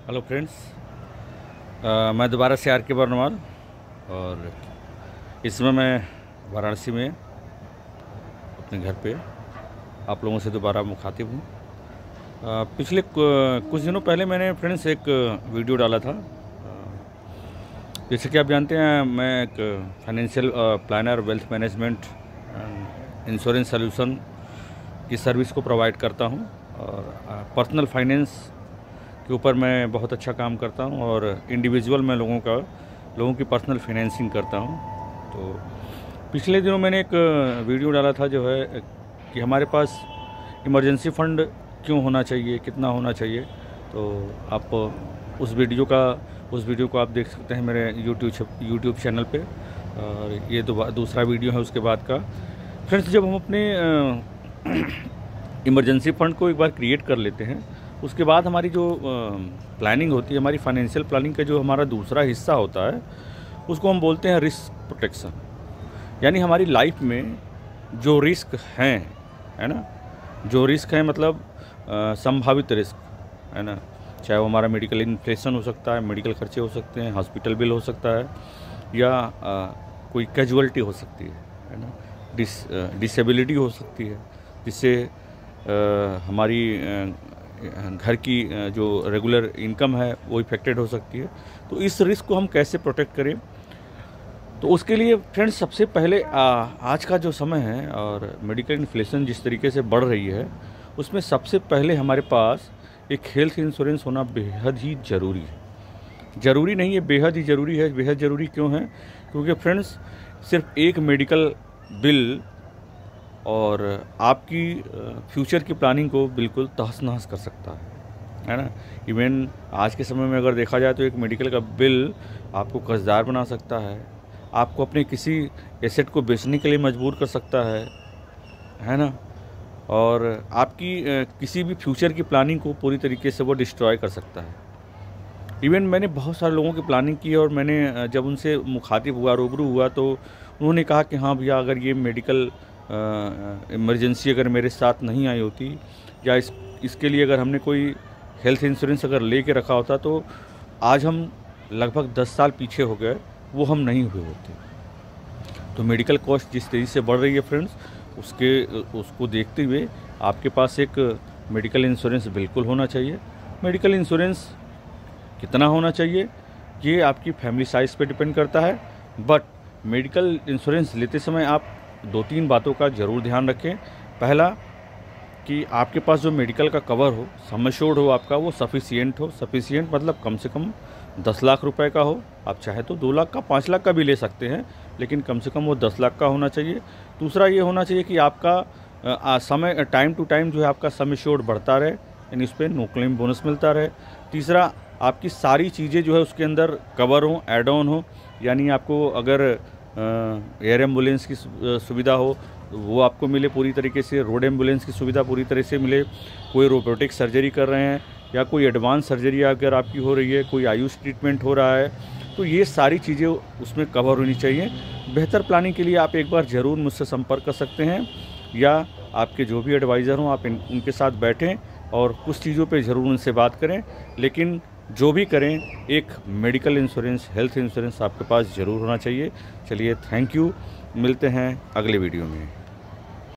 Hello friends, मैं दोबारा से आर.के. बर्नवाल और इसमें मैं वाराणसी में अपने घर पे आप लोगों से दोबारा मुखातिब हूँ। पिछले कुछ दिनों पहले मैंने फ्रेंड्स एक वीडियो डाला था। जैसे कि आप जानते हैं, मैं एक financial planner, wealth management, insurance solution की सर्विस को प्रोवाइड करता हूँ और पर्सनल फाइनेंस के ऊपर मैं बहुत अच्छा काम करता हूँ और इंडिविजुअल मैं लोगों की पर्सनल फाइनेंसिंग करता हूँ। तो पिछले दिनों मैंने एक वीडियो डाला था जो है कि हमारे पास इमरजेंसी फ़ंड क्यों होना चाहिए, कितना होना चाहिए। तो आप उस वीडियो को आप देख सकते हैं मेरे यूट्यूब चैनल पे। और ये दूसरा वीडियो है उसके बाद का। फ्रेंड्स, जब हम अपने इमरजेंसी फ़ंड को एक बार क्रिएट कर लेते हैं, उसके बाद हमारी जो प्लानिंग होती है, हमारी फाइनेंशियल प्लानिंग का जो हमारा दूसरा हिस्सा होता है, उसको हम बोलते हैं रिस्क प्रोटेक्शन। यानी हमारी लाइफ में जो रिस्क हैं, है ना, जो रिस्क हैं मतलब संभावित रिस्क, है ना, चाहे वो हमारा मेडिकल इन्फ्लेशन हो सकता है, मेडिकल खर्चे हो सकते हैं, हॉस्पिटल बिल हो सकता है, या कोई कैजुअलिटी हो सकती है ना, डिसेबिलिटी हो सकती है, जिससे हमारी घर की जो रेगुलर इनकम है वो इफेक्टेड हो सकती है। तो इस रिस्क को हम कैसे प्रोटेक्ट करें, तो उसके लिए फ्रेंड्स सबसे पहले आज का जो समय है और मेडिकल इन्फ्लेशन जिस तरीके से बढ़ रही है, उसमें सबसे पहले हमारे पास एक हेल्थ इंश्योरेंस होना बेहद ही ज़रूरी है। ज़रूरी नहीं है, बेहद ही ज़रूरी है। बेहद ज़रूरी क्यों है? क्योंकि फ्रेंड्स सिर्फ एक मेडिकल बिल और आपकी फ्यूचर की प्लानिंग को बिल्कुल तहस-नहस कर सकता है ना। इवन आज के समय में अगर देखा जाए तो एक मेडिकल का बिल आपको कर्जदार बना सकता है, आपको अपने किसी एसेट को बेचने के लिए मजबूर कर सकता है ना, और आपकी किसी भी फ्यूचर की प्लानिंग को पूरी तरीके से वो डिस्ट्रॉय कर सकता है। इवन मैंने बहुत सारे लोगों की प्लानिंग की और मैंने जब उनसे मुखातिब हुआ, रूबरू हुआ, तो उन्होंने कहा कि हाँ भैया, अगर ये मेडिकल इमरजेंसी अगर मेरे साथ नहीं आई होती, या इसके लिए अगर हमने कोई हेल्थ इंश्योरेंस अगर ले के रखा होता, तो आज हम लगभग 10 साल पीछे हो गए, वो हम नहीं हुए होते। तो मेडिकल कॉस्ट जिस तेज़ी से बढ़ रही है फ्रेंड्स, उसको देखते हुए आपके पास एक मेडिकल इंश्योरेंस बिल्कुल होना चाहिए। मेडिकल इंश्योरेंस कितना होना चाहिए ये आपकी फैमिली साइज़ पे डिपेंड करता है, बट मेडिकल इंश्योरेंस लेते समय आप 2-3 बातों का ज़रूर ध्यान रखें। पहला कि आपके पास जो मेडिकल का कवर हो, सम एश्योर्ड हो आपका, वो सफिशिएंट हो। सफिशिएंट मतलब कम से कम 10 लाख रुपए का हो। आप चाहे तो 2 लाख का, 5 लाख का भी ले सकते हैं, लेकिन कम से कम वो 10 लाख का होना चाहिए। दूसरा ये होना चाहिए कि आपका समय टाइम टू टाइम जो है आपका सम एश्योर्ड बढ़ता रहे, यानी उस पर नो क्लेम बोनस मिलता रहे। तीसरा, आपकी सारी चीज़ें जो है उसके अंदर कवर हो, एड ऑन हो, यानी आपको अगर एयर एम्बुलेंस की सुविधा हो वो आपको मिले पूरी तरीके से, रोड एम्बुलेंस की सुविधा पूरी तरह से मिले, कोई रोबोटिक सर्जरी कर रहे हैं या कोई एडवांस सर्जरी अगर आपकी हो रही है, कोई आयुष ट्रीटमेंट हो रहा है, तो ये सारी चीज़ें उसमें कवर होनी चाहिए। बेहतर प्लानिंग के लिए आप एक बार ज़रूर मुझसे संपर्क कर सकते हैं, या आपके जो भी एडवाइज़र हों आप उनके साथ बैठें और कुछ चीज़ों पे ज़रूर उनसे बात करें। लेकिन जो भी करें, एक मेडिकल इंश्योरेंस, हेल्थ इंश्योरेंस आपके पास ज़रूर होना चाहिए। चलिए, थैंक यू, मिलते हैं अगले वीडियो में।